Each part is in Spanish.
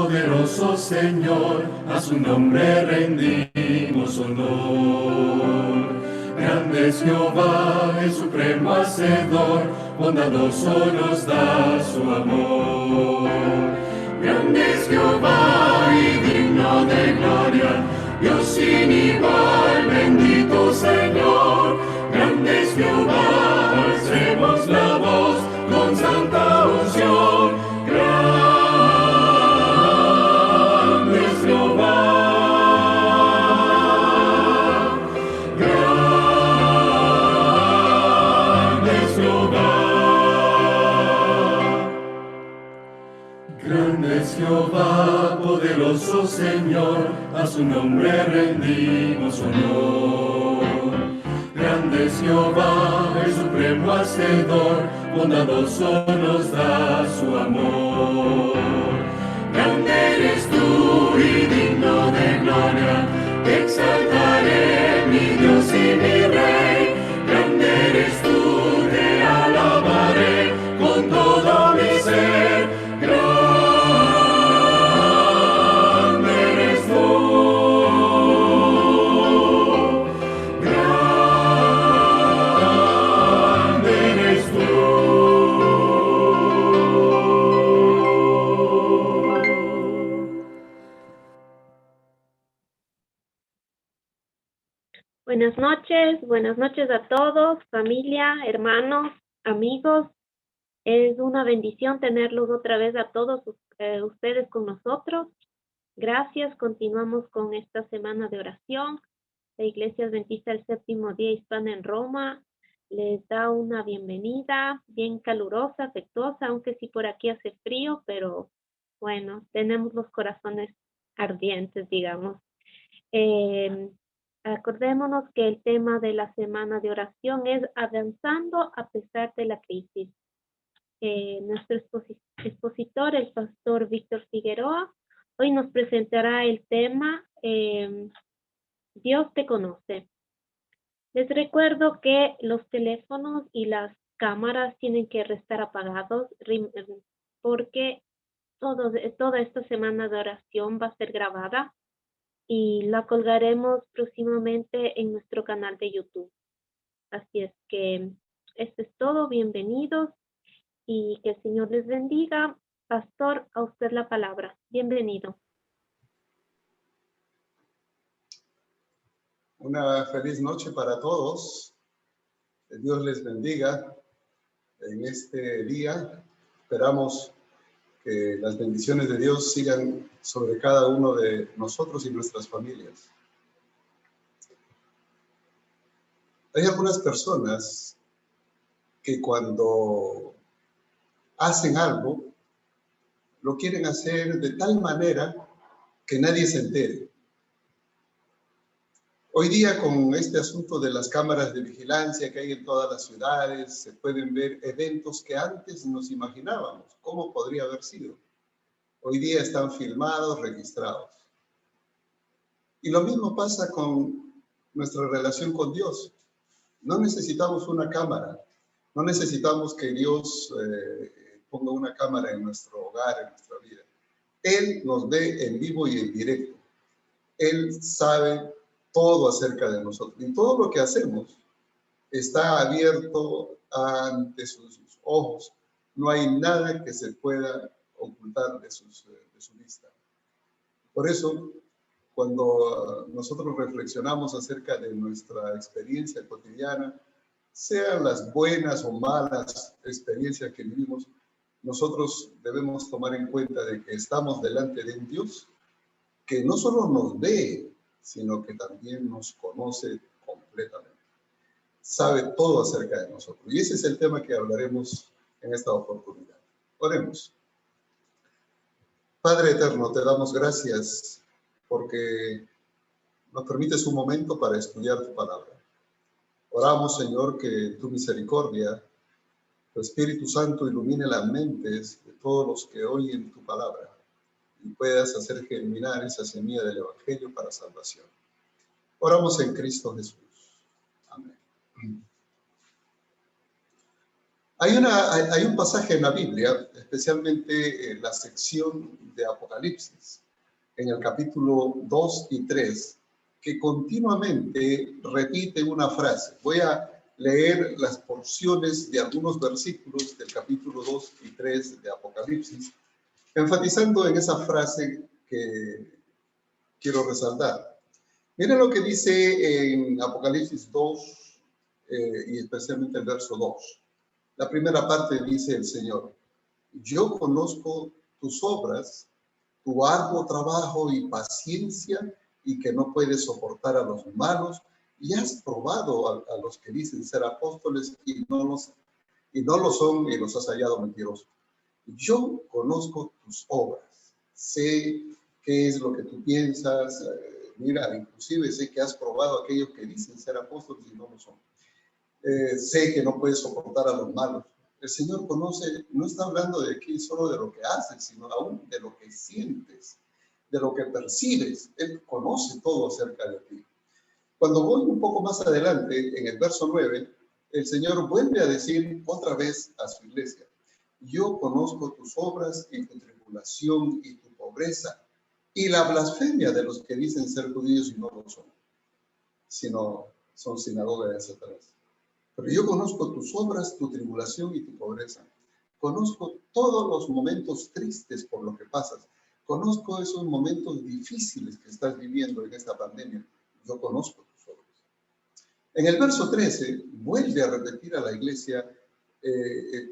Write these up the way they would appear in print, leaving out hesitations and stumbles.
poderoso Señor, a su nombre rendimos honor. Grande es Jehová, el supremo hacedor, bondadoso nos da su amor. Grande es Jehová y digno de gloria, Dios sin igual, bendito Señor. Grande es Jehová, alcemos la voz con santa unción. Grande es Jehová. Grande es Jehová. Grande es Jehová, poderoso Señor, a su nombre rendimos honor. Grande es Jehová, el supremo hacedor, bondadoso nos da su amor. Grande eres tú y digno de gloria, te exaltaré, mi Dios y mi Rey. Grande eres tú, te alabaré con todo mi ser. Grande eres tú. Grande eres tú. Buenas noches a todos, familia, hermanos, amigos. Es una bendición tenerlos otra vez a todos ustedes con nosotros. Gracias, continuamos con esta semana de oración. La Iglesia Adventista del Séptimo Día Hispana en Roma les da una bienvenida bien calurosa, afectuosa, aunque sí por aquí hace frío, pero bueno, tenemos los corazones ardientes, digamos. Acordémonos que el tema de la semana de oración es avanzando a pesar de la crisis. Nuestro expositor, el pastor Víctor Figueroa, hoy nos presentará el tema Dios te conoce. Les recuerdo que los teléfonos y las cámaras tienen que estar apagados porque toda esta semana de oración va a ser grabada y la colgaremos próximamente en nuestro canal de YouTube. Así es que esto es todo. Bienvenidos y que el Señor les bendiga. Pastor, a usted la palabra. Bienvenido. Una feliz noche para todos. Que Dios les bendiga en este día. Esperamos que las bendiciones de Dios sigan sobre cada uno de nosotros y nuestras familias. Hay algunas personas que cuando hacen algo, lo quieren hacer de tal manera que nadie se entere. Hoy día, con este asunto de las cámaras de vigilancia que hay en todas las ciudades, se pueden ver eventos que antes nos imaginábamos. ¿Cómo podría haber sido? Hoy día están filmados, registrados. Y lo mismo pasa con nuestra relación con Dios. No necesitamos una cámara. No necesitamos que Dios ponga una cámara en nuestro hogar, en nuestra vida. Él nos ve en vivo y en directo. Él sabe todo acerca de nosotros. Y todo lo que hacemos está abierto ante sus ojos. No hay nada que se pueda ocultar de su vista. Por eso, cuando nosotros reflexionamos acerca de nuestra experiencia cotidiana, sean las buenas o malas experiencias que vivimos, nosotros debemos tomar en cuenta de que estamos delante de un Dios que no solo nos ve, sino que también nos conoce completamente. Sabe todo acerca de nosotros. Y ese es el tema que hablaremos en esta oportunidad. Oremos. Padre eterno, te damos gracias porque nos permites un momento para estudiar tu palabra. Oramos, Señor, que tu misericordia, tu Espíritu Santo ilumine las mentes de todos los que oyen tu palabra y puedas hacer germinar esa semilla del Evangelio para salvación. Oramos en Cristo Jesús. Amén. Hay un pasaje en la Biblia, especialmente en la sección de Apocalipsis, en el capítulo 2 y 3, que continuamente repite una frase. Voy a leer las porciones de algunos versículos del capítulo 2 y 3 de Apocalipsis, enfatizando en esa frase que quiero resaltar. Miren lo que dice en Apocalipsis 2 y especialmente el verso 2. La primera parte dice el Señor: yo conozco tus obras, tu arduo trabajo y paciencia, y que no puedes soportar a los malos, y has probado a los que dicen ser apóstoles y no lo son, y los has hallado mentirosos. Yo conozco tus obras, sé qué es lo que tú piensas, mira, inclusive sé que has probado a aquellos que dicen ser apóstoles y no lo son. Sé que no puedes soportar a los malos. El Señor conoce, no está hablando de aquí solo de lo que haces, sino aún de lo que sientes, de lo que percibes. Él conoce todo acerca de ti. Cuando voy un poco más adelante, en el verso 9, el Señor vuelve a decir otra vez a su iglesia: yo conozco tus obras y tu tribulación y tu pobreza y la blasfemia de los que dicen ser judíos y no lo son, sino son sinagoga de Satanás. Pero yo conozco tus obras, tu tribulación y tu pobreza. Conozco todos los momentos tristes por lo que pasas. Conozco esos momentos difíciles que estás viviendo en esta pandemia. Yo conozco tus obras. En el verso 13, vuelve a repetir a la iglesia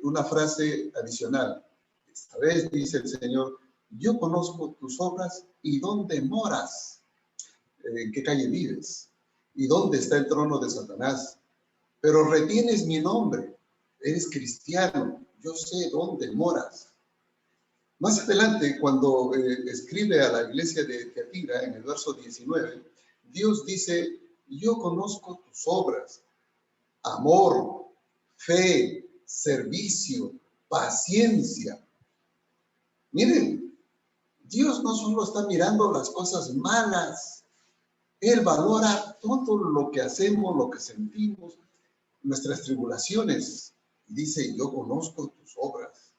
una frase adicional. Esta vez dice el Señor: yo conozco tus obras y dónde moras, en qué calle vives, y dónde está el trono de Satanás. Pero retienes mi nombre, eres cristiano, yo sé dónde moras. Más adelante, cuando escribe a la iglesia de Tiatira, en el verso 19, Dios dice: yo conozco tus obras, amor, fe, servicio, paciencia. Miren, Dios no solo está mirando las cosas malas, Él valora todo lo que hacemos, lo que sentimos, nuestras tribulaciones. Dice: yo conozco tus obras,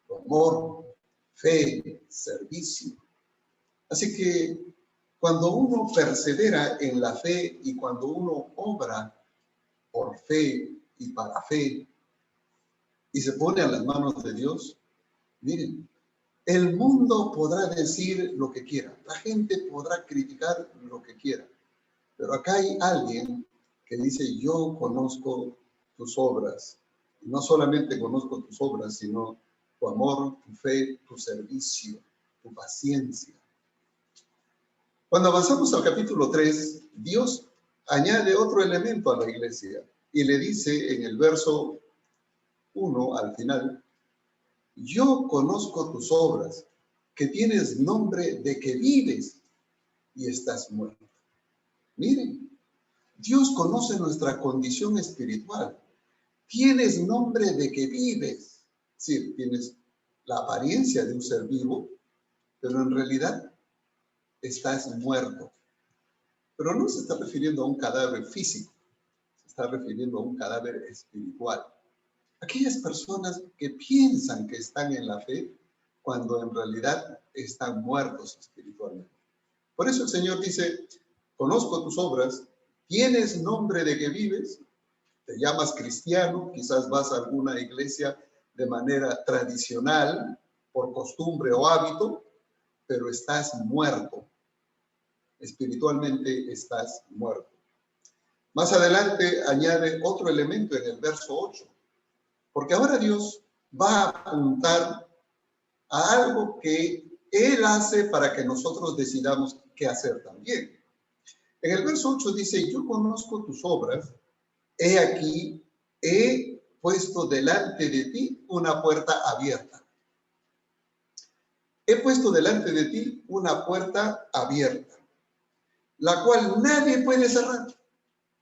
tu amor, fe, servicio. Así que cuando uno persevera en la fe y cuando uno obra por fe y para fe y se pone a las manos de Dios, miren, el mundo podrá decir lo que quiera, la gente podrá criticar lo que quiera, pero acá hay alguien que dice: yo conozco tus obras. Y no solamente conozco tus obras, sino tu amor, tu fe, tu servicio, tu paciencia. Cuando avanzamos al capítulo 3, Dios añade otro elemento a la iglesia y le dice en el verso 1 al final: yo conozco tus obras, que tienes nombre de que vives y estás muerto. Miren, Dios conoce nuestra condición espiritual. Tienes nombre de que vives. Sí, tienes la apariencia de un ser vivo, pero en realidad estás muerto. Pero no se está refiriendo a un cadáver físico, se está refiriendo a un cadáver espiritual. Aquellas personas que piensan que están en la fe, cuando en realidad están muertos espiritualmente. Por eso el Señor dice: conozco tus obras, tienes nombre de que vives, te llamas cristiano, quizás vas a alguna iglesia de manera tradicional, por costumbre o hábito, pero estás muerto. Espiritualmente estás muerto. Más adelante añade otro elemento en el verso 8, porque ahora Dios va a apuntar a algo que Él hace para que nosotros decidamos qué hacer también. En el verso 8 dice: yo conozco tus obras, he aquí, he puesto delante de ti una puerta abierta. He puesto delante de ti una puerta abierta, la cual nadie puede cerrar,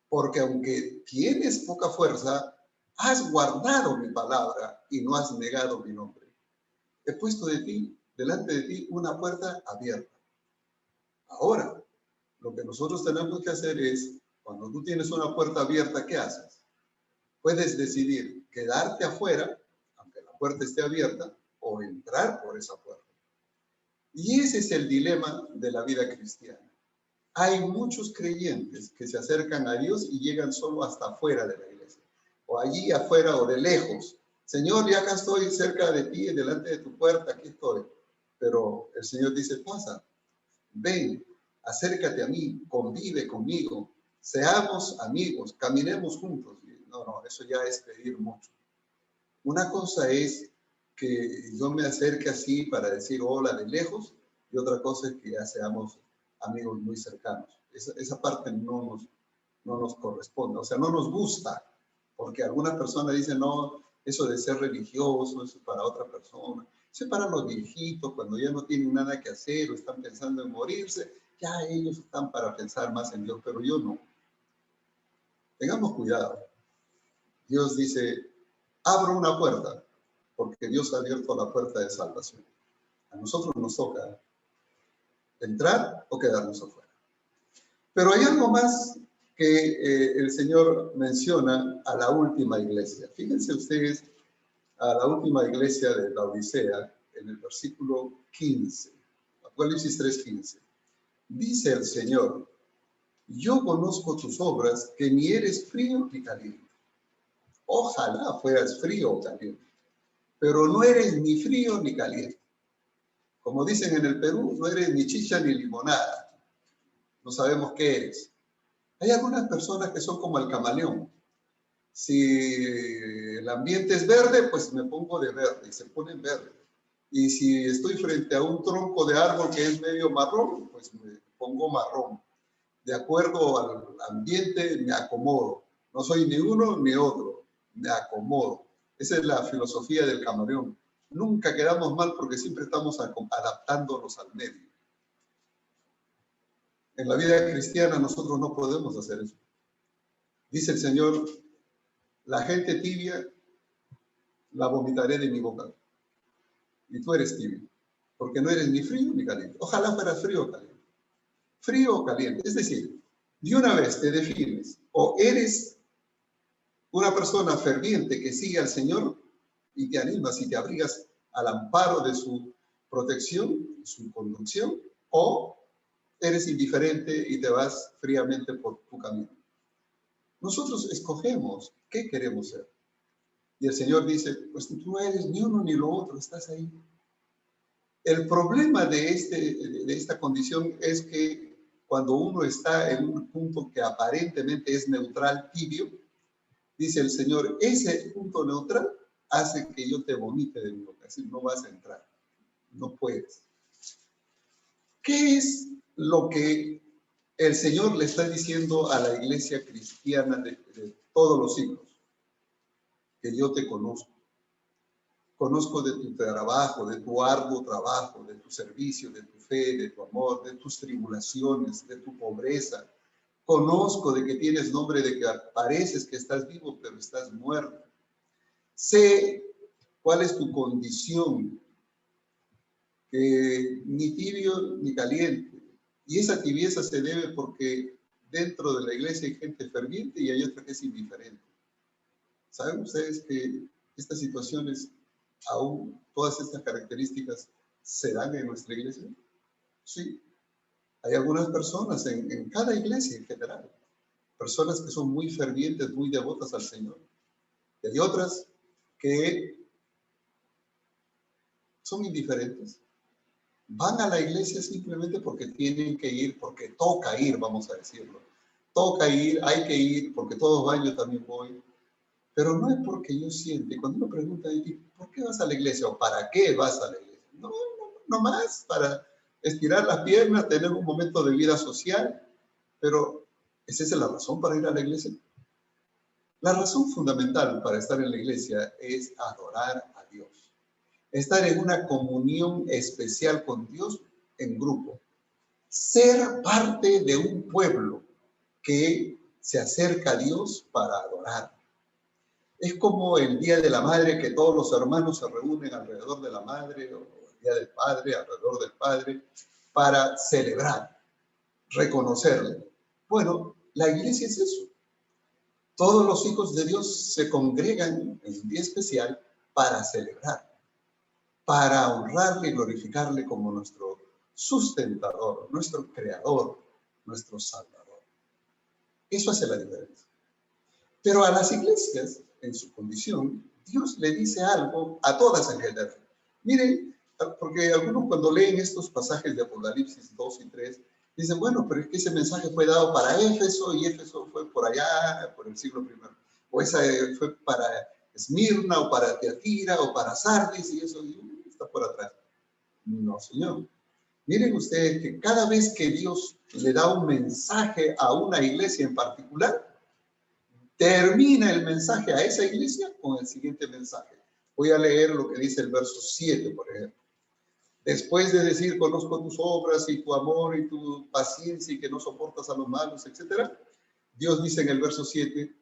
porque aunque tienes poca fuerza, has guardado mi palabra y no has negado mi nombre. He puesto delante de ti una puerta abierta. Ahora, lo que nosotros tenemos que hacer es, cuando tú tienes una puerta abierta, ¿qué haces? Puedes decidir: quedarte afuera, aunque la puerta esté abierta, o entrar por esa puerta. Y ese es el dilema de la vida cristiana. Hay muchos creyentes que se acercan a Dios y llegan solo hasta afuera de la iglesia, o allí afuera o de lejos. Señor, ya acá estoy cerca de ti, delante de tu puerta, aquí estoy. Pero el Señor dice, pasa, ven, acércate a mí, convive conmigo, seamos amigos, caminemos juntos. No, eso ya es pedir mucho. Una cosa es que yo me acerque así para decir hola de lejos, y otra cosa es que ya seamos amigos muy cercanos. Esa parte no nos corresponde, o sea, no nos gusta, porque algunas personas dicen, no, eso de ser religioso, eso es para otra persona, eso es para los viejitos, cuando ya no tienen nada que hacer o están pensando en morirse, ya ellos están para pensar más en Dios, pero yo no. Tengamos cuidado. Dios dice, abro una puerta, porque Dios ha abierto la puerta de salvación. A nosotros nos toca entrar o quedarnos afuera. Pero hay algo más que el Señor menciona a la última iglesia. Fíjense ustedes a la última iglesia de la Odisea, en el versículo 15, Apocalipsis 3:15. Dice el Señor, yo conozco tus obras, que ni eres frío ni caliente. Ojalá fueras frío o caliente, pero no eres ni frío ni caliente. Como dicen en el Perú, no eres ni chicha ni limonada. No sabemos qué eres. Hay algunas personas que son como el camaleón. Si el ambiente es verde, pues me pongo de verde y se ponen verde. Y si estoy frente a un tronco de árbol que es medio marrón, pues me pongo marrón. De acuerdo al ambiente me acomodo. No soy ni uno ni otro, me acomodo. Esa es la filosofía del camaleón. Nunca quedamos mal porque siempre estamos adaptándonos al medio. En la vida cristiana nosotros no podemos hacer eso. Dice el Señor, la gente tibia la vomitaré de mi boca. Y tú eres tibio, porque no eres ni frío ni caliente. Ojalá fueras frío o caliente. Frío o caliente. Es decir, de una vez te defines, o eres una persona ferviente que sigue al Señor y te animas y te abrigas al amparo de su protección, su conducción, o eres indiferente y te vas fríamente por tu camino. Nosotros escogemos qué queremos ser. Y el Señor dice, pues tú no eres ni uno ni lo otro, estás ahí. El problema de esta condición es que cuando uno está en un punto que aparentemente es neutral, tibio, dice el Señor, ese punto neutral hace que yo te vomite de mi boca, es decir, no vas a entrar, no puedes. ¿Qué es lo que el Señor le está diciendo a la iglesia cristiana de todos los siglos? Que yo te conozco. Conozco de tu trabajo, de tu arduo trabajo, de tu servicio, de tu fe, de tu amor, de tus tribulaciones, de tu pobreza. Conozco de que tienes nombre, de que pareces que estás vivo, pero estás muerto. Sé cuál es tu condición, ni tibio ni caliente. Y esa tibieza se debe porque dentro de la iglesia hay gente ferviente y hay otra que es indiferente. ¿Saben ustedes que estas situaciones, aún todas estas características, se dan en nuestra iglesia? Sí. Hay algunas personas en cada iglesia en general, personas que son muy fervientes, muy devotas al Señor. Y hay otras que son indiferentes. Van a la iglesia simplemente porque tienen que ir, porque toca ir, vamos a decirlo. Toca ir, hay que ir, porque todos van, yo también voy. Pero no es porque yo siente. Cuando uno pregunta, ¿por qué vas a la iglesia? ¿O para qué vas a la iglesia? No más para estirar las piernas, tener un momento de vida social. Pero, ¿es esa la razón para ir a la iglesia? La razón fundamental para estar en la iglesia es adorar a Dios. Estar en una comunión especial con Dios en grupo. Ser parte de un pueblo que se acerca a Dios para adorar. Es como el Día de la Madre, que todos los hermanos se reúnen alrededor de la madre, o el Día del Padre, alrededor del Padre, para celebrar, reconocerle. Bueno, la iglesia es eso. Todos los hijos de Dios se congregan en un día especial para celebrar, para honrarle y glorificarle como nuestro sustentador, nuestro creador, nuestro salvador. Eso hace la diferencia. Pero a las iglesias, en su condición, Dios le dice algo a todas en general. Miren, porque algunos cuando leen estos pasajes de Apocalipsis 2 y 3, dicen, bueno, pero es que ese mensaje fue dado para Éfeso y Éfeso fue por allá, por el siglo I. O esa fue para Esmirna o para Tiatira o para Sardis y eso está por atrás. No, señor. Miren ustedes que cada vez que Dios le da un mensaje a una iglesia en particular, termina el mensaje a esa iglesia con el siguiente mensaje. Voy a leer lo que dice el verso 7, por ejemplo. Después de decir, conozco tus obras y tu amor y tu paciencia y que no soportas a los malos, etc. Dios dice en el verso 7,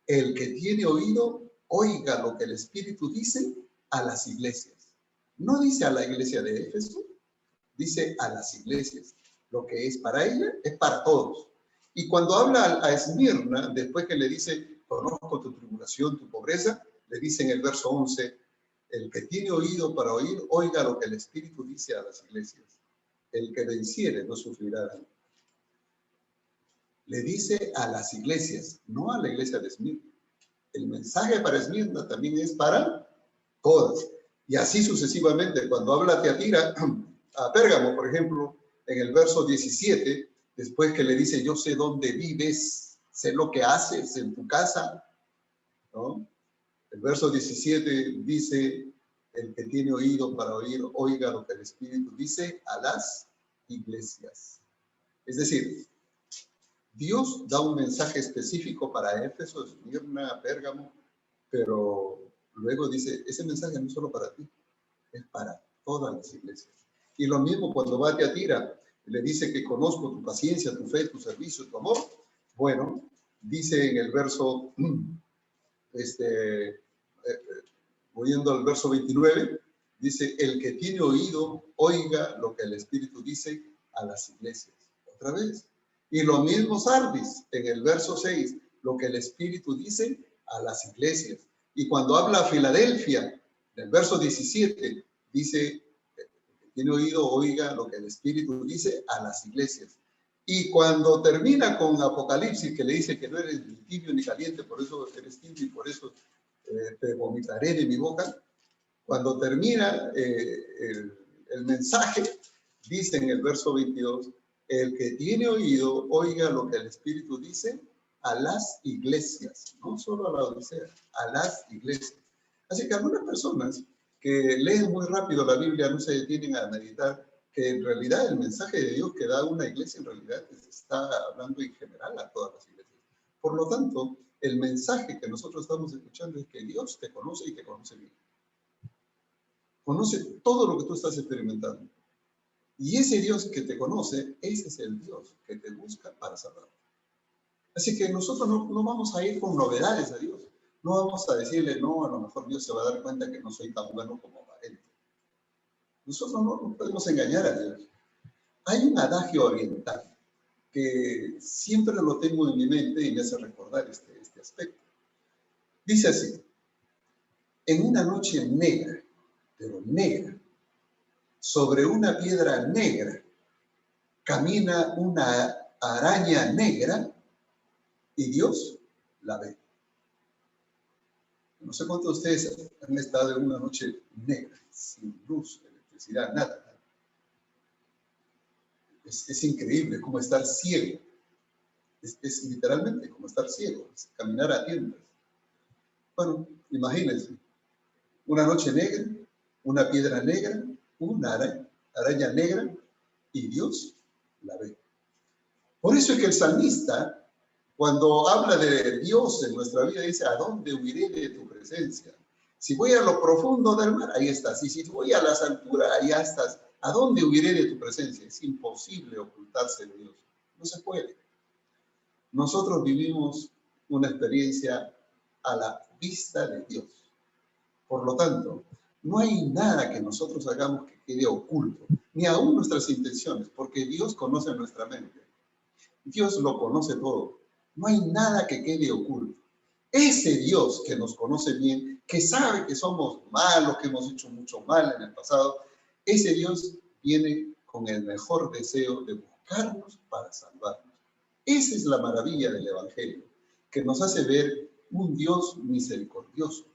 el que tiene oído, oiga lo que el Espíritu dice a las iglesias. No dice a la iglesia de Éfeso, dice a las iglesias. Lo que es para ella es para todos. Y cuando habla a Esmirna, después que le dice, conozco tu tribulación, tu pobreza, le dice en el verso 11, el que tiene oído para oír, oiga lo que el Espíritu dice a las iglesias. El que venciere no sufrirá daño. Le dice a las iglesias, no a la iglesia de Esmirna. El mensaje para Esmirna también es para todas. Y así sucesivamente, cuando habla a Tiatira, a Pérgamo, por ejemplo, en el verso 17, después que le dice, yo sé dónde vives, sé lo que haces en tu casa, ¿no? El verso 17 dice, el que tiene oído para oír, oiga lo que el Espíritu dice a las iglesias. Es decir, Dios da un mensaje específico para Éfeso, Esmirna, Pérgamo, pero luego dice, ese mensaje no es solo para ti, es para todas las iglesias. Y lo mismo cuando va a Tiatira, le dice que conozco tu paciencia, tu fe, tu servicio, tu amor. Bueno, dice en el verso, oyendo al verso 29, dice, el que tiene oído, oiga lo que el Espíritu dice a las iglesias. Otra vez. Y lo mismo Sardis, en el verso 6, lo que el Espíritu dice a las iglesias. Y cuando habla a Filadelfia, en el verso 17, dice, tiene oído, oiga lo que el Espíritu dice a las iglesias. Y cuando termina con Apocalipsis, que le dice que no eres ni tibio ni caliente, por eso eres tibio y por eso te vomitaré de mi boca. Cuando termina el mensaje, dice en el verso 22, el que tiene oído, oiga lo que el Espíritu dice a las iglesias, no solo a la Odisea, a las iglesias. Así que algunas personas que leen muy rápido la Biblia no se detienen a meditar que en realidad el mensaje de Dios que da una iglesia en realidad está hablando en general a todas las iglesias. Por lo tanto, el mensaje que nosotros estamos escuchando es que Dios te conoce y te conoce bien. Conoce todo lo que tú estás experimentando. Y ese Dios que te conoce, ese es el Dios que te busca para salvarte. Así que nosotros no vamos a ir con novedades a Dios. No vamos a decirle, no, a lo mejor Dios se va a dar cuenta que no soy tan bueno como aparento. Nosotros no podemos engañar a Dios. Hay un adagio oriental que siempre lo tengo en mi mente y me hace recordar este aspecto. Dice así, en una noche negra, pero negra, sobre una piedra negra, camina una araña negra y Dios la ve. No sé cuántos de ustedes han estado en una noche negra, sin luz, electricidad, nada. Es increíble como estar ciego. Es literalmente como estar ciego, es caminar a tiendas. Bueno, imagínense, una noche negra, una piedra negra, una araña negra, y Dios la ve. Por eso es que el salmista, cuando habla de Dios en nuestra vida, dice, ¿a dónde huiré de tu presencia? Si voy a lo profundo del mar, ahí estás. Y si voy a las alturas, allá estás. ¿A dónde huiré de tu presencia? Es imposible ocultarse de Dios. No se puede. Nosotros vivimos una experiencia a la vista de Dios. Por lo tanto, no hay nada que nosotros hagamos que quede oculto, ni aún nuestras intenciones, porque Dios conoce nuestra mente. Dios lo conoce todo. No hay nada que quede oculto. Ese Dios que nos conoce bien, que sabe que somos malos, que hemos hecho mucho mal en el pasado, ese Dios viene con el mejor deseo de buscarnos para salvarnos. Esa es la maravilla del Evangelio, que nos hace ver un Dios misericordioso,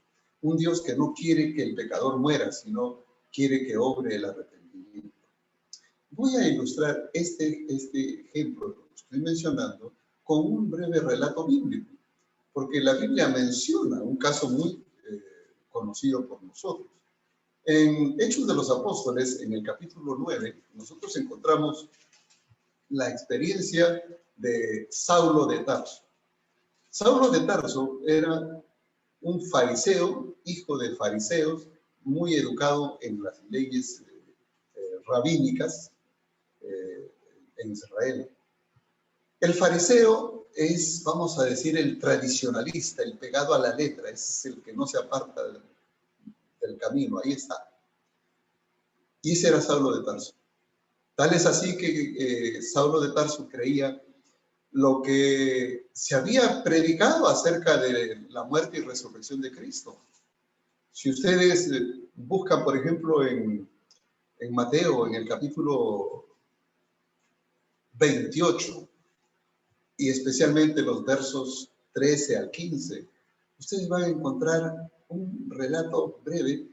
un Dios que no quiere que el pecador muera, sino quiere que obre el arrepentimiento. Voy a ilustrar este ejemplo que estoy mencionando con un breve relato bíblico, porque la Biblia menciona un caso muy conocido por nosotros. En Hechos de los Apóstoles, en el capítulo 9, nosotros encontramos la experiencia de Saulo de Tarso. Saulo de Tarso era un fariseo, hijo de fariseos, muy educado en las leyes rabínicas en Israel. El fariseo es, vamos a decir, el tradicionalista, el pegado a la letra, es el que no se aparta del camino, ahí está. Y ese era Saulo de Tarso. Tal es así que Saulo de Tarso creía lo que se había predicado acerca de la muerte y resurrección de Cristo. Si ustedes buscan, por ejemplo, en Mateo, en el capítulo 28, y especialmente los versos 13 al 15, ustedes van a encontrar un relato breve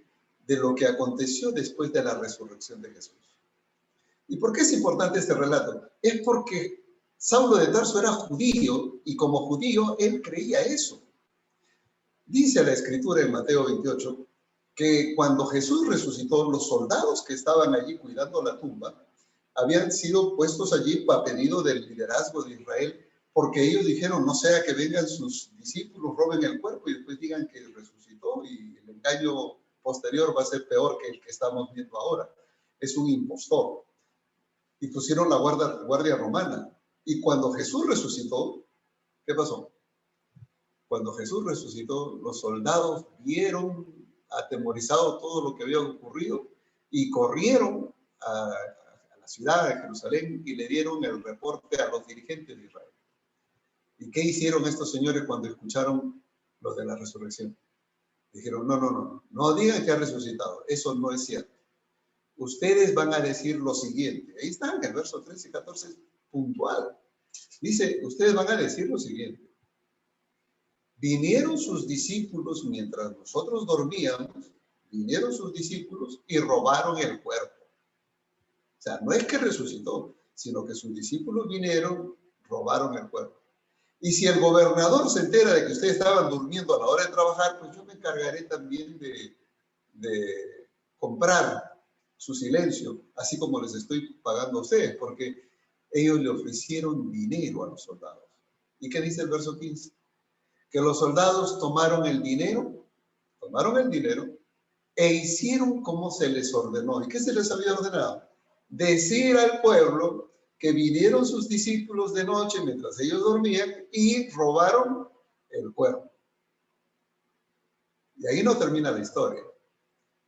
de lo que aconteció después de la resurrección de Jesús. ¿Y por qué es importante este relato? Es porque Saulo de Tarso era judío y como judío él creía eso. Dice la escritura en Mateo 28 que cuando Jesús resucitó, los soldados que estaban allí cuidando la tumba habían sido puestos allí para pedido del liderazgo de Israel, porque ellos dijeron, no sea que vengan sus discípulos, roben el cuerpo y después digan que resucitó y el engaño posterior va a ser peor que el que estamos viendo ahora. Es un impostor. Y pusieron la guardia romana. Y cuando Jesús resucitó, ¿qué pasó? Cuando Jesús resucitó, los soldados vieron atemorizado todo lo que había ocurrido y corrieron a la ciudad de Jerusalén y le dieron el reporte a los dirigentes de Israel. ¿Y qué hicieron estos señores cuando escucharon lo de la resurrección? Dijeron, no digan que ha resucitado, eso no es cierto. Ustedes van a decir lo siguiente, ahí está en el verso 13 y 14, es puntual. Dice, ustedes van a decir lo siguiente. Vinieron sus discípulos mientras nosotros dormíamos, vinieron sus discípulos y robaron el cuerpo. O sea, no es que resucitó, sino que sus discípulos vinieron, robaron el cuerpo. Y si el gobernador se entera de que ustedes estaban durmiendo a la hora de trabajar, pues yo me encargaré también de comprar su silencio, así como les estoy pagando a ustedes, porque ellos le ofrecieron dinero a los soldados. ¿Y qué dice el verso 15? Que los soldados tomaron el dinero e hicieron como se les ordenó. ¿Y qué se les había ordenado? Decir al pueblo que vinieron sus discípulos de noche mientras ellos dormían y robaron el cuerpo. Y ahí no termina la historia.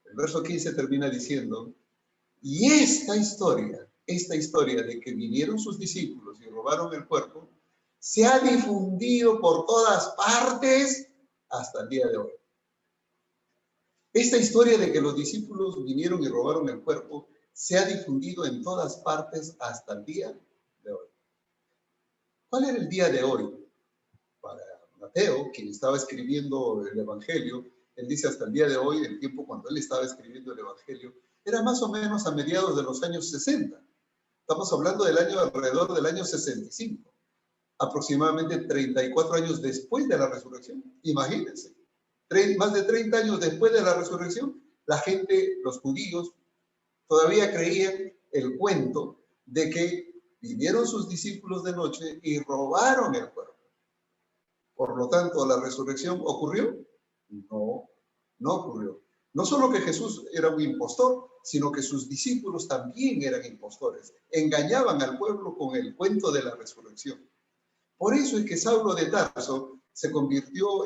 El verso 15 termina diciendo, y esta historia de que vinieron sus discípulos y robaron el cuerpo, se ha difundido por todas partes hasta el día de hoy. Esta historia de que los discípulos vinieron y robaron el cuerpo se ha difundido en todas partes hasta el día de hoy. ¿Cuál era el día de hoy? Para Mateo, quien estaba escribiendo el Evangelio, él dice hasta el día de hoy, el tiempo cuando él estaba escribiendo el Evangelio, era más o menos a mediados de los años 60. Estamos hablando del año alrededor del año 65. Aproximadamente 34 años después de la resurrección. Imagínense, más de 30 años después de la resurrección, la gente, los judíos, todavía creían el cuento de que vinieron sus discípulos de noche y robaron el cuerpo. Por lo tanto, ¿la resurrección ocurrió? No, no ocurrió. No solo que Jesús era un impostor, sino que sus discípulos también eran impostores. Engañaban al pueblo con el cuento de la resurrección. Por eso es que Saulo de Tarso se convirtió,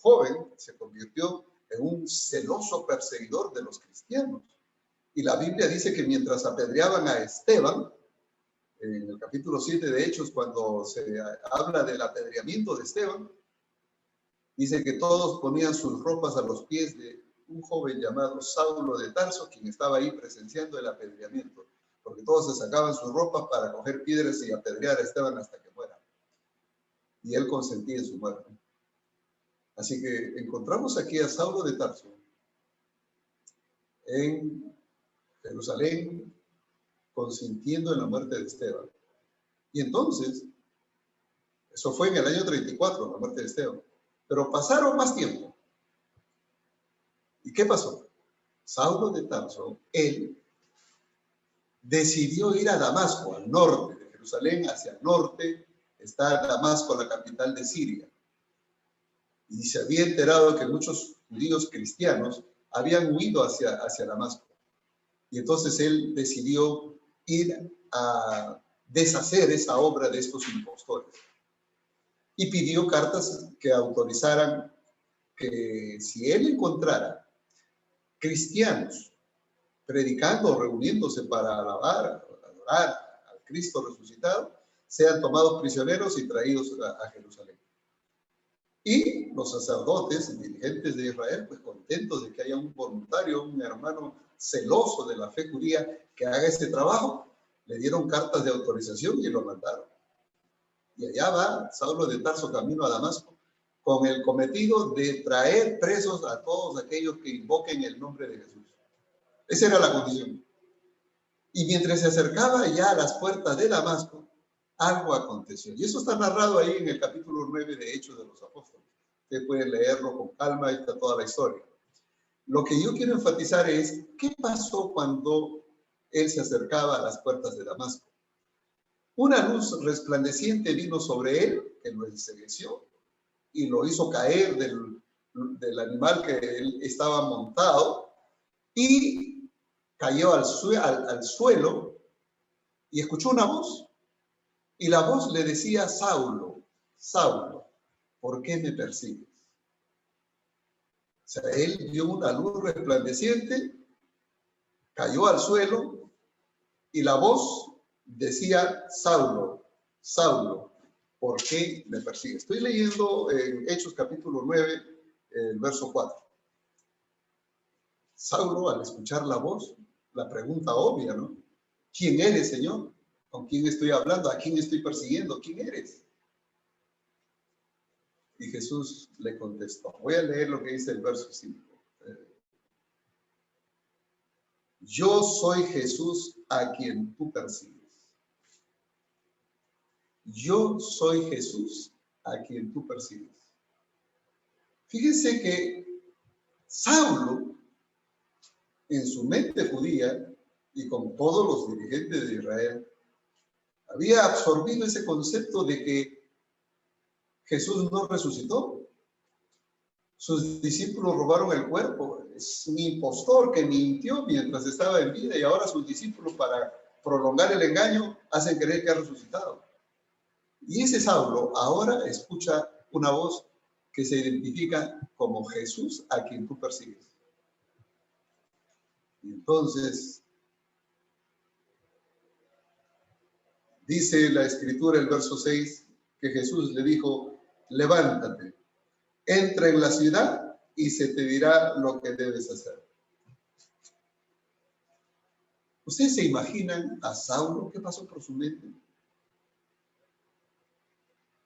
joven, se convirtió en un celoso perseguidor de los cristianos. Y la Biblia dice que mientras apedreaban a Esteban, en el capítulo 7 de Hechos, cuando se habla del apedreamiento de Esteban, Dice que todos ponían sus ropas a los pies de un joven llamado Saulo de Tarso, quien estaba ahí presenciando el apedreamiento, porque todos se sacaban sus ropas para coger piedras y apedrear a Esteban hasta que muera. Y él consentía en su muerte. Así que encontramos aquí a Saulo de Tarso en Jerusalén, consintiendo en la muerte de Esteban. Y entonces, eso fue en el año 34, la muerte de Esteban. Pero pasaron más tiempo. ¿Y qué pasó? Saulo de Tarso, él decidió ir a Damasco, al norte de Jerusalén, hacia el norte está Damasco, la capital de Siria. Y se había enterado que muchos judíos cristianos habían huido hacia Damasco. Y entonces él decidió ir a deshacer esa obra de estos impostores. Y pidió cartas que autorizaran que si él encontrara cristianos predicando o reuniéndose para alabar, adorar al Cristo resucitado, sean tomados prisioneros y traídos a Jerusalén. Y los sacerdotes, dirigentes de Israel, pues contentos de que haya un voluntario, un hermano celoso de la fe judía que haga este trabajo, le dieron cartas de autorización y lo mandaron. Y allá va Saulo de Tarso camino a Damasco con el cometido de traer presos a todos aquellos que invoquen el nombre de Jesús. Esa era la condición. Y mientras se acercaba ya a las puertas de Damasco, algo aconteció. Y eso está narrado ahí en el capítulo 9 de Hechos de los Apóstoles. Ustedes pueden leerlo con calma, ahí está toda la historia. Lo que yo quiero enfatizar es, ¿qué pasó cuando él se acercaba a las puertas de Damasco? Una luz resplandeciente vino sobre él, que lo encegueció y lo hizo caer del animal que él estaba montado y cayó al suelo y escuchó una voz. Y la voz le decía, Saulo, Saulo, ¿por qué me persigues? O sea, él vio una luz resplandeciente, cayó al suelo y la voz decía, Saulo, Saulo, ¿por qué me persigues? Estoy leyendo en Hechos capítulo 9, el verso 4. Saulo, al escuchar la voz, la pregunta obvia, ¿no? ¿Quién eres, Señor? ¿Con quién estoy hablando? ¿A quién estoy persiguiendo? ¿Quién eres? Y Jesús le contestó. Voy a leer lo que dice el verso 5. Yo soy Jesús a quien tú persigues. Yo soy Jesús a quien tú persigues. Fíjense que Saulo, en su mente judía y con todos los dirigentes de Israel, había absorbido ese concepto de que Jesús no resucitó. Sus discípulos robaron el cuerpo. Es un impostor que mintió mientras estaba en vida y ahora sus discípulos, para prolongar el engaño, hacen creer que ha resucitado. Y ese Saulo ahora escucha una voz que se identifica como Jesús a quien tú persigues. Y entonces dice la Escritura, el verso 6, que Jesús le dijo, levántate, entra en la ciudad y se te dirá lo que debes hacer. ¿Ustedes se imaginan a Saulo? ¿Qué pasó por su mente?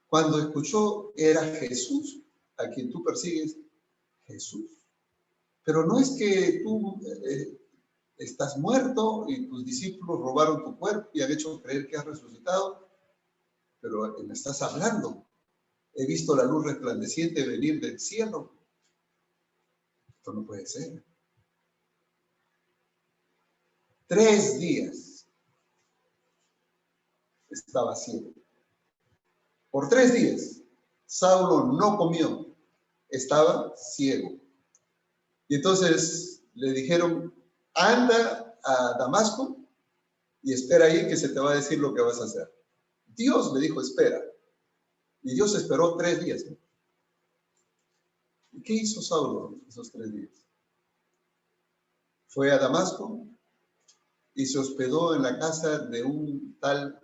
Cuando escuchó, era Jesús a quien tú persigues, Jesús. Pero no es que tú estás muerto y tus discípulos robaron tu cuerpo y han hecho creer que has resucitado, pero me estás hablando. He visto la luz resplandeciente venir del cielo. Esto no puede ser. 3 días estaba ciego. Por 3 días, Saulo no comió, estaba ciego. Y entonces le dijeron, anda a Damasco y espera ahí que se te va a decir lo que vas a hacer. Dios le dijo, espera. Y Dios esperó 3 días. ¿Y qué hizo Saulo esos 3 días? Fue a Damasco y se hospedó en la casa de un tal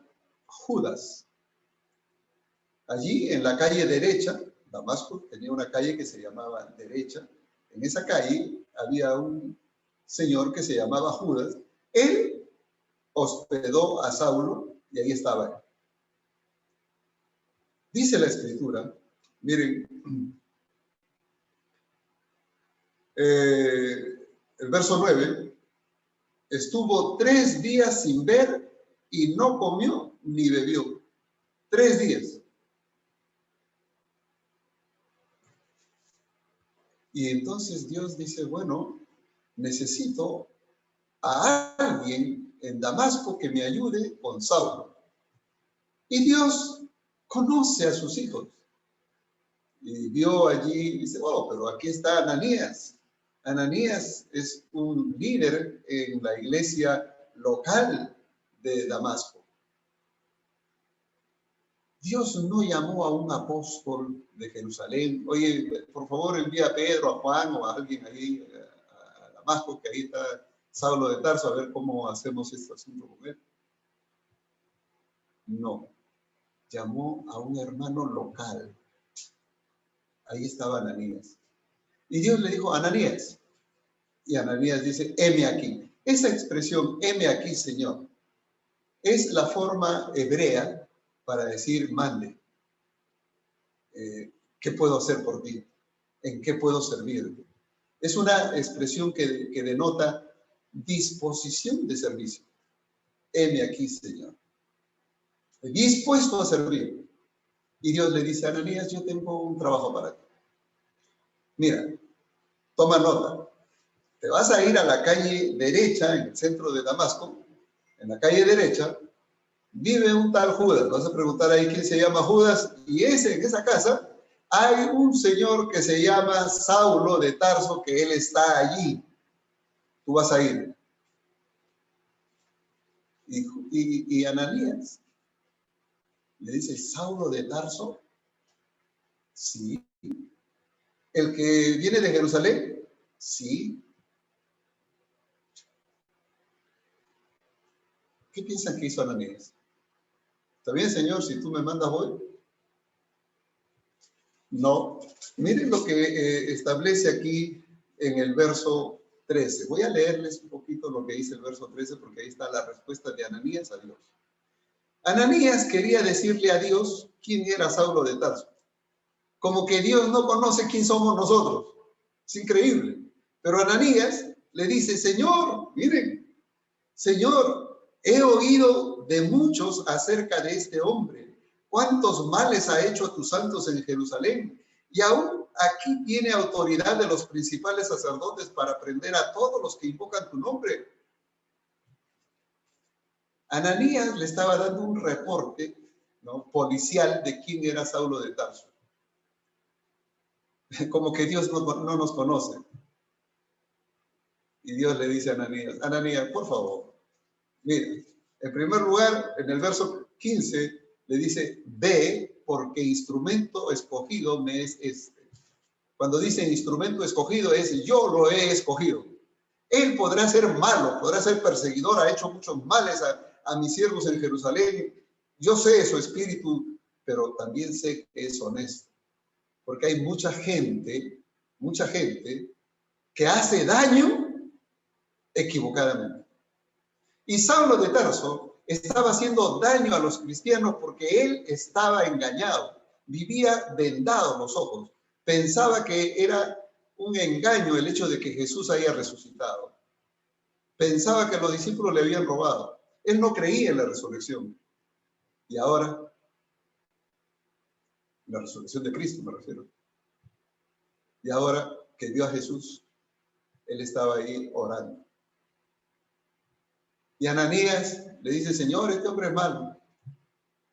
Judas. Allí, en la calle derecha Damasco tenía una calle que se llamaba Derecha. En esa calle había un señor que se llamaba Judas. Él hospedó a Saulo y ahí estaba él. Dice la Escritura, miren, el verso 9, estuvo 3 días sin ver y no comió ni bebió. 3 días. Y entonces Dios dice, bueno, necesito a alguien en Damasco que me ayude con Saulo. Y Dios conoce a sus hijos. Y vio allí, dice, oh, pero aquí está Ananías. Ananías es un líder en la iglesia local de Damasco. Dios no llamó a un apóstol de Jerusalén, oye, por favor envía a Pedro, a Juan o a alguien ahí a Damasco, que ahí está Saulo de Tarso, a ver cómo hacemos este asunto con él. No, llamó a un hermano local. Ahí estaba Ananías. Y Dios le dijo, Ananías. Y Ananías dice, heme aquí. Esa expresión, heme aquí, Señor, es la forma hebrea para decir, mande. ¿Qué puedo hacer por ti? ¿En qué puedo servirte? Es una expresión que denota disposición de servicio. Heme aquí, Señor. Dispuesto a servir. Y Dios le dice a Ananías, yo tengo un trabajo para ti. Mira, toma nota. Te vas a ir a la calle derecha, en el centro de Damasco. En la calle derecha vive un tal Judas. Vas a preguntar ahí quién se llama Judas. Y en esa casa hay un señor que se llama Saulo de Tarso, que él está allí. Tú vas a ir. Y Ananías le dice, ¿Saulo de Tarso? Sí. ¿El que viene de Jerusalén? Sí. ¿Qué piensan que hizo Ananías? ¿Está bien, Señor? Si tú me mandas, voy. No. Miren lo que establece aquí en el verso 13. Voy a leerles un poquito lo que dice el verso 13 porque ahí está la respuesta de Ananías a Dios. Ananías quería decirle a Dios quién era Saulo de Tarso. Como que Dios no conoce quién somos nosotros. Es increíble. Pero Ananías le dice, Señor, miren, Señor, he oído de muchos acerca de este hombre. ¿Cuántos males ha hecho a tus santos en Jerusalén? Y aún aquí tiene autoridad de los principales sacerdotes para prender a todos los que invocan tu nombre. Ananías le estaba dando un reporte, ¿no?, policial de quién era Saulo de Tarso. Como que Dios no nos conoce. Y Dios le dice a Ananías, Ananías, por favor, mira, en primer lugar, en el verso 15, le dice, ve, porque instrumento escogido me es este. Cuando dice instrumento escogido es, yo lo he escogido. Él podrá ser malo, podrá ser perseguidor, ha hecho muchos males a mis siervos en Jerusalén. Yo sé su espíritu, pero también sé que es honesto. Porque hay mucha gente que hace daño equivocadamente. Y Saulo de Tarso estaba haciendo daño a los cristianos porque él estaba engañado, vivía vendado los ojos, pensaba que era un engaño el hecho de que Jesús haya resucitado. Pensaba que los discípulos le habían robado. Él no creía en la resurrección. Y ahora, la resurrección de Cristo me refiero. Y ahora que vio a Jesús, él estaba ahí orando. Y Ananías le dice, Señor, este hombre es malo.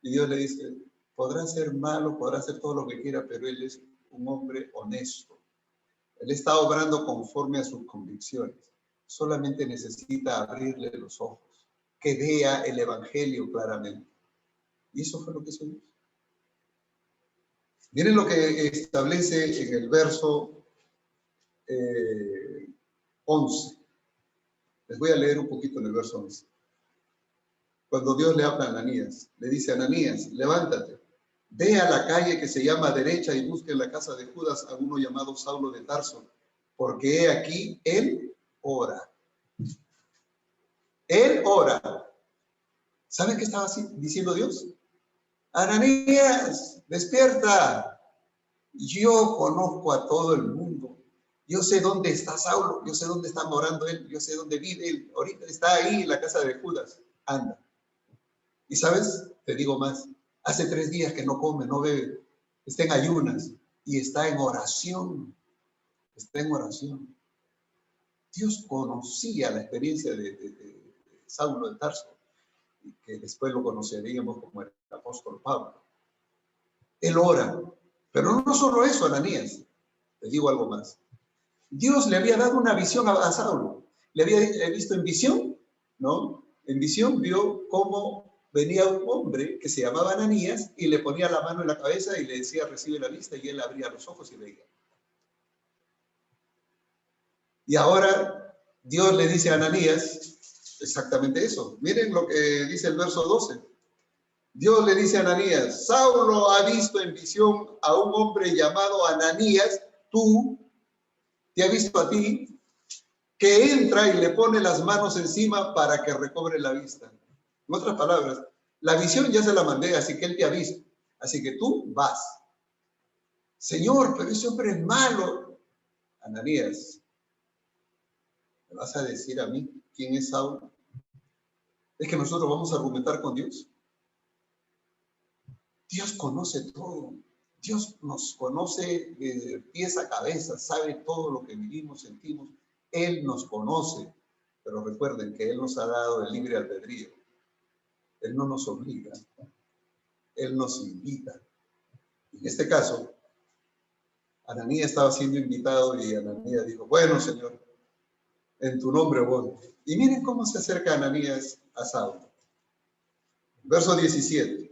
Y Dios le dice, podrá ser malo, podrá hacer todo lo que quiera, pero él es un hombre honesto. Él está obrando conforme a sus convicciones. Solamente necesita abrirle los ojos, que vea el evangelio claramente. Y eso fue lo que hizo Dios. Miren lo que establece en el verso 11. Les voy a leer un poquito en el verso 11. Cuando Dios le habla a Ananías, le dice, Ananías, levántate, ve a la calle que se llama derecha y busque en la casa de Judas a uno llamado Saulo de Tarso, porque he aquí, él ora. Él ora. ¿Saben qué estaba diciendo Dios? Ananías, despierta. Yo conozco a todo el mundo. Yo sé dónde está Saulo, yo sé dónde está morando él, yo sé dónde vive él. Ahorita está ahí en la casa de Judas. Anda. Y sabes, te digo más, hace 3 días que no come, no bebe, está en ayunas y está en oración. Está en oración. Dios conocía la experiencia de Saulo de Tarso, y que después lo conoceríamos como el apóstol Pablo. Él ora, pero no solo eso, Ananías. Te digo algo más. Dios le había dado una visión a Saulo. Le había visto en visión, ¿no? En visión vio cómo venía un hombre que se llamaba Ananías y le ponía la mano en la cabeza y le decía, recibe la vista, y él abría los ojos y veía. Y ahora Dios le dice a Ananías exactamente eso. Miren lo que dice el verso 12. Dios le dice a Ananías, Saulo ha visto en visión a un hombre llamado Ananías, tú, te ha visto a ti, que entra y le pone las manos encima para que recobre la vista. En otras palabras, la visión ya se la mandé, así que él te ha visto. Así que tú vas. Señor, pero ese hombre es malo. Ananías, ¿me vas a decir a mí quién es Saulo? Es que nosotros vamos a argumentar con Dios. Dios conoce todo. Dios nos conoce de pies a cabeza, sabe todo lo que vivimos, sentimos. Él nos conoce, pero recuerden que Él nos ha dado el libre albedrío. Él no nos obliga, Él nos invita. En este caso, Ananías estaba siendo invitado y Ananías dijo, bueno, Señor, en tu nombre voy. Y miren cómo se acerca Ananías a Saulo. Verso 17.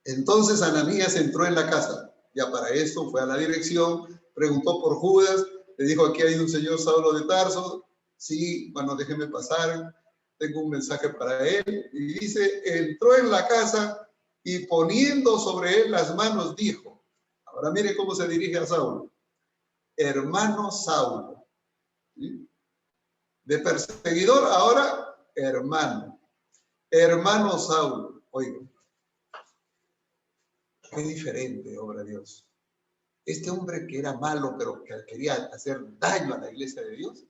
Entonces Ananías entró en la casa. Ya para esto fue a la dirección, preguntó por Judas, le dijo, aquí hay un señor Saulo de Tarso. Sí, bueno, déjeme pasar, tengo un mensaje para él. Y dice, entró en la casa y poniendo sobre él las manos dijo, ahora mire cómo se dirige a Saulo, hermano Saulo. ¿Sí? De perseguidor ahora, hermano. Hermano Saulo. Oiga, qué diferente obra de Dios. Este hombre que era malo, pero que quería hacer daño a la iglesia de Dios,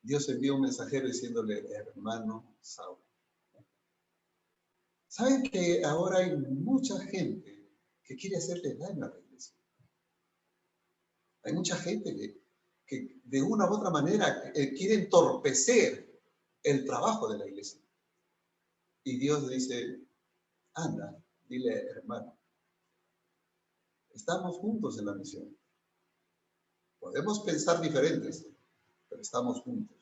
Dios envió un mensajero diciéndole, hermano Saulo. ¿Saben que ahora hay mucha gente que quiere hacerle daño a la iglesia? Hay mucha gente que de una u otra manera quiere entorpecer el trabajo de la iglesia. Y Dios dice, anda, dile, hermano, estamos juntos en la misión. Podemos pensar diferentes, pero estamos juntos.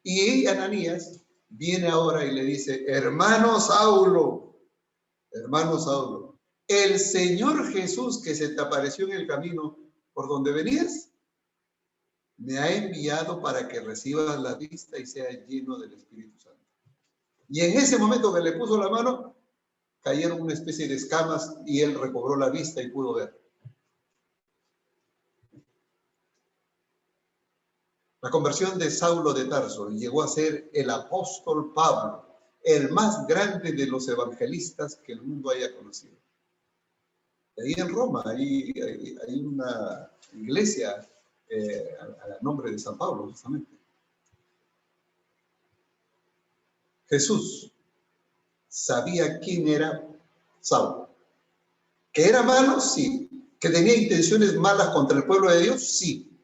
Y Ananías viene ahora y le dice, hermano Saulo, el Señor Jesús que se te apareció en el camino por donde venías, me ha enviado para que recibas la vista y seas lleno del Espíritu Santo. Y en ese momento que le puso la mano, cayeron una especie de escamas y él recobró la vista y pudo ver. La conversión de Saulo de Tarso llegó a ser el apóstol Pablo, el más grande de los evangelistas que el mundo haya conocido. Ahí en Roma hay una iglesia al nombre de San Pablo, justamente. Jesús sabía quién era Saulo. ¿Que era malo? Sí. ¿Que tenía intenciones malas contra el pueblo de Dios? Sí.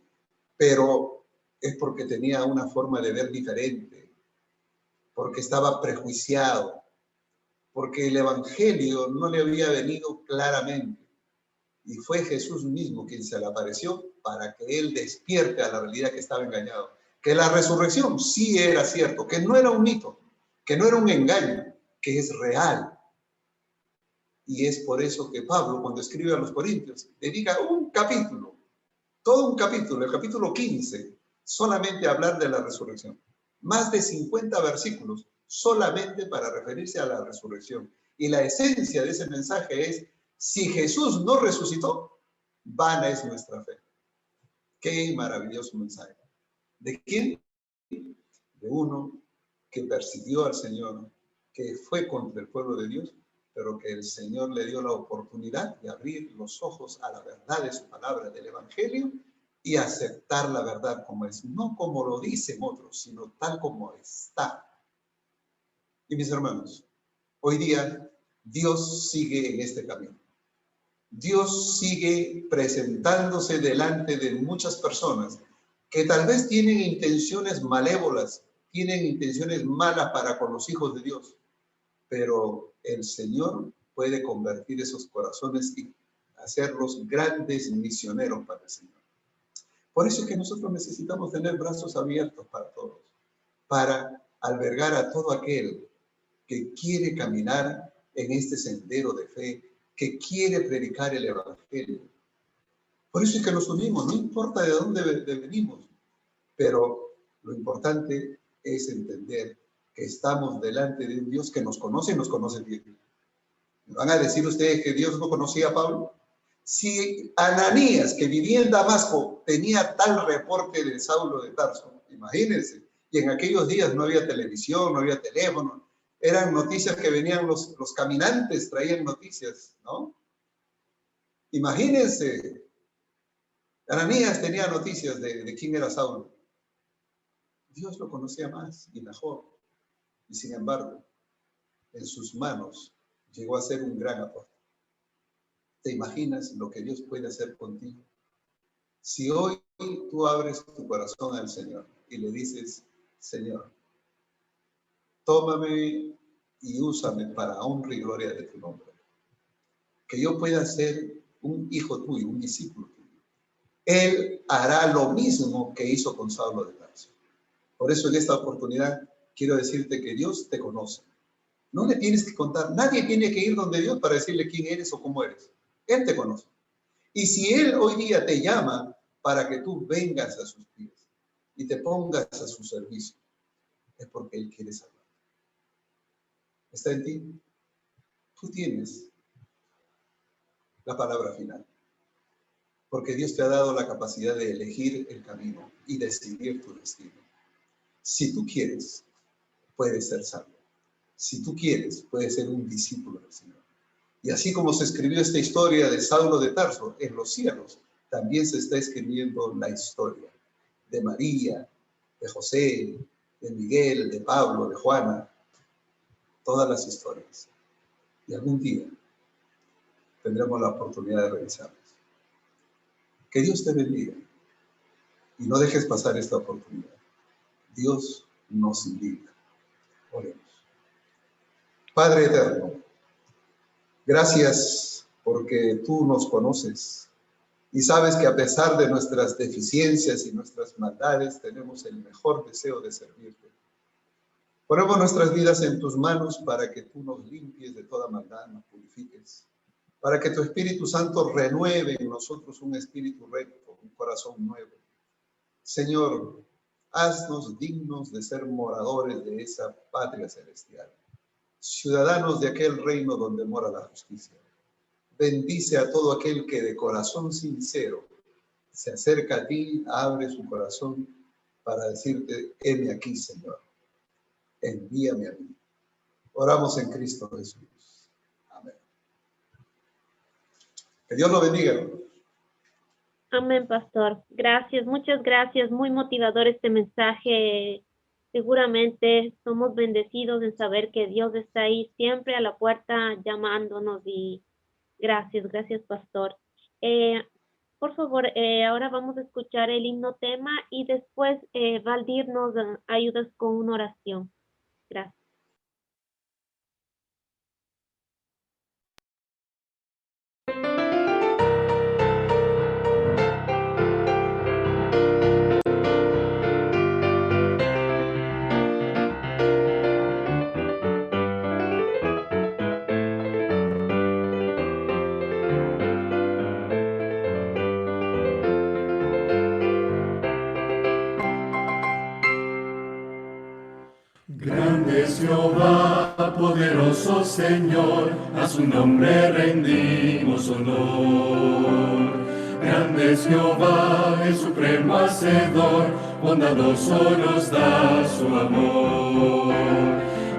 Pero es porque tenía una forma de ver diferente, porque estaba prejuiciado, porque el evangelio no le había venido claramente. Y fue Jesús mismo quien se le apareció para que él despierte a la realidad que estaba engañado. Que la resurrección sí era cierto, que no era un mito, que no era un engaño, que es real. Y es por eso que Pablo, cuando escribe a los Corintios, dedica un capítulo, todo un capítulo, el capítulo 15, solamente a hablar de la resurrección. Más de 50 versículos solamente para referirse a la resurrección. Y la esencia de ese mensaje es Si Jesús no resucitó, vana es nuestra fe. Qué maravilloso mensaje. ¿De quién? De uno que persiguió al Señor, que fue contra el pueblo de Dios, pero que el Señor le dio la oportunidad de abrir los ojos a la verdad de su palabra, del Evangelio, y aceptar la verdad como es, no como lo dicen otros, sino tal como está. Y mis hermanos, hoy día Dios sigue en este camino. Dios sigue presentándose delante de muchas personas que tal vez tienen intenciones malévolas, tienen intenciones malas para con los hijos de Dios, pero el Señor puede convertir esos corazones y hacerlos grandes misioneros para el Señor. Por eso es que nosotros necesitamos tener brazos abiertos para todos, para albergar a todo aquel que quiere caminar en este sendero de fe, que quiere predicar el Evangelio. Por eso es que nos unimos, no importa de dónde venimos, pero lo importante es entender que estamos delante de un Dios que nos conoce y nos conoce bien. ¿Me van a decir ustedes que Dios no conocía a Pablo? Si Ananías, que vivía en Damasco, tenía tal reporte de Saulo de Tarso, imagínense, y en aquellos días no había televisión, no había teléfono, eran noticias que venían los caminantes, traían noticias, ¿no? Imagínense, Ananías tenía noticias de quién era Saulo. Dios lo conocía más y mejor, y sin embargo, en sus manos llegó a ser un gran apóstol. ¿Te imaginas lo que Dios puede hacer contigo? Si hoy tú abres tu corazón al Señor y le dices, Señor, tómame y úsame para honra y gloria de tu nombre, que yo pueda ser un hijo tuyo, un discípulo tuyo. Él hará lo mismo que hizo con Saulo de Tarso. Por eso en esta oportunidad quiero decirte que Dios te conoce. No le tienes que contar, nadie tiene que ir donde Dios para decirle quién eres o cómo eres. Él te conoce. Y si Él hoy día te llama para que tú vengas a sus pies y te pongas a su servicio, es porque Él quiere salvar. ¿Está en ti? Tú tienes la palabra final. Porque Dios te ha dado la capacidad de elegir el camino y decidir tu destino. Si tú quieres, puedes ser salvo. Si tú quieres, puedes ser un discípulo del Señor. Y así como se escribió esta historia de Saulo de Tarso en los cielos, también se está escribiendo la historia de María, de José, de Miguel, de Pablo, de Juana, todas las historias. Y algún día tendremos la oportunidad de revisarlas. Que Dios te bendiga y no dejes pasar esta oportunidad. Dios nos invita. Oremos. Padre eterno, gracias porque tú nos conoces y sabes que a pesar de nuestras deficiencias y nuestras maldades, tenemos el mejor deseo de servirte. Ponemos nuestras vidas en tus manos para que tú nos limpies de toda maldad, nos purifiques, para que tu Espíritu Santo renueve en nosotros un espíritu recto, un corazón nuevo. Señor, haznos dignos de ser moradores de esa patria celestial, ciudadanos de aquel reino donde mora la justicia. Bendice a todo aquel que de corazón sincero se acerca a ti, abre su corazón para decirte, heme aquí, Señor, envíame a mí. Oramos en Cristo Jesús. Amén. Que Dios lo bendiga, hermanos. Amén, pastor. Gracias, muchas gracias. Muy motivador este mensaje. Seguramente somos bendecidos en saber que Dios está ahí siempre a la puerta llamándonos y gracias, pastor. Por favor, ahora vamos a escuchar el himno tema y después Valdir nos ayudas con una oración. Gracias. Grande es poderoso Señor, a su nombre rendimos honor. Grande es Jehová, el supremo hacedor, bondadoso nos da su amor.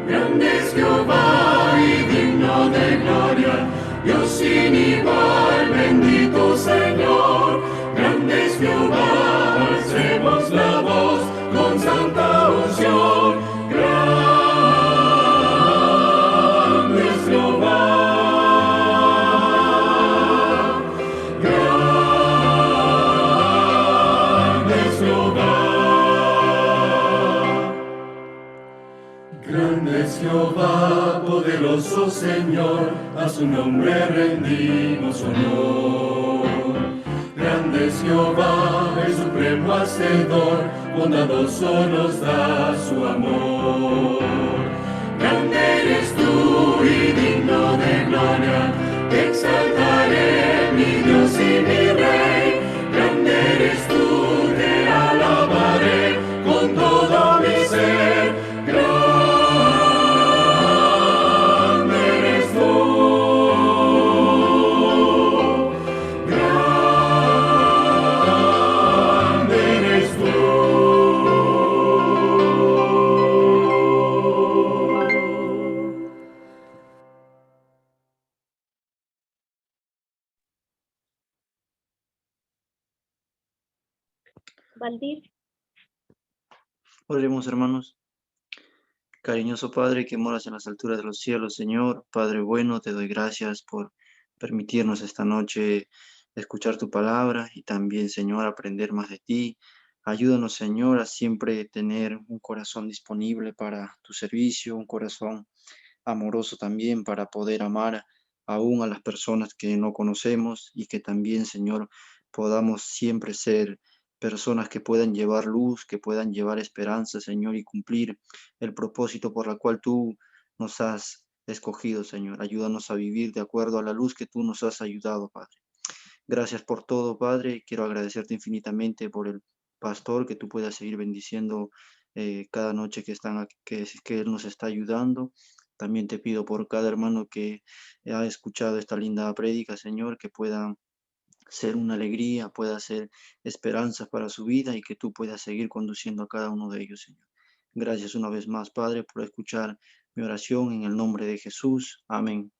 Grande es Jehová y digno de gloria, Dios sin igual, bendito Señor. Grande es Jehová, alcemos la voz con santa unción. Grande es Jehová. Grande es Jehová. Grande es Jehová, poderoso Señor, a su nombre rendimos honor. Grande es Jehová, el supremo hacedor, bondadoso nos da su amor. Grande eres tú y digno de gloria, te exaltaré, mi Dios y mi Rey. Grande eres tú, te alabaré con todo mi ser. Grande eres tú. Grande eres tú. Valdir, Oremos, hermanos. Cariñoso Padre que moras en las alturas de los cielos, Señor, Padre bueno, te doy gracias por permitirnos esta noche escuchar tu palabra y también, Señor, aprender más de ti. Ayúdanos, Señor, a siempre tener un corazón disponible para tu servicio, un corazón amoroso también para poder amar aún a las personas que no conocemos y que también, Señor, podamos siempre ser personas que puedan llevar luz, que puedan llevar esperanza, Señor, y cumplir el propósito por el cual tú nos has escogido, Señor. Ayúdanos a vivir de acuerdo a la luz que tú nos has ayudado, Padre. Gracias por todo, Padre. Quiero agradecerte infinitamente por el pastor, que tú puedas seguir bendiciendo cada noche que que Él nos está ayudando. También te pido por cada hermano que ha escuchado esta linda prédica, Señor, que pueda ser una alegría, pueda ser esperanza para su vida y que tú puedas seguir conduciendo a cada uno de ellos, Señor. Gracias una vez más, Padre, por escuchar mi oración en el nombre de Jesús. Amén.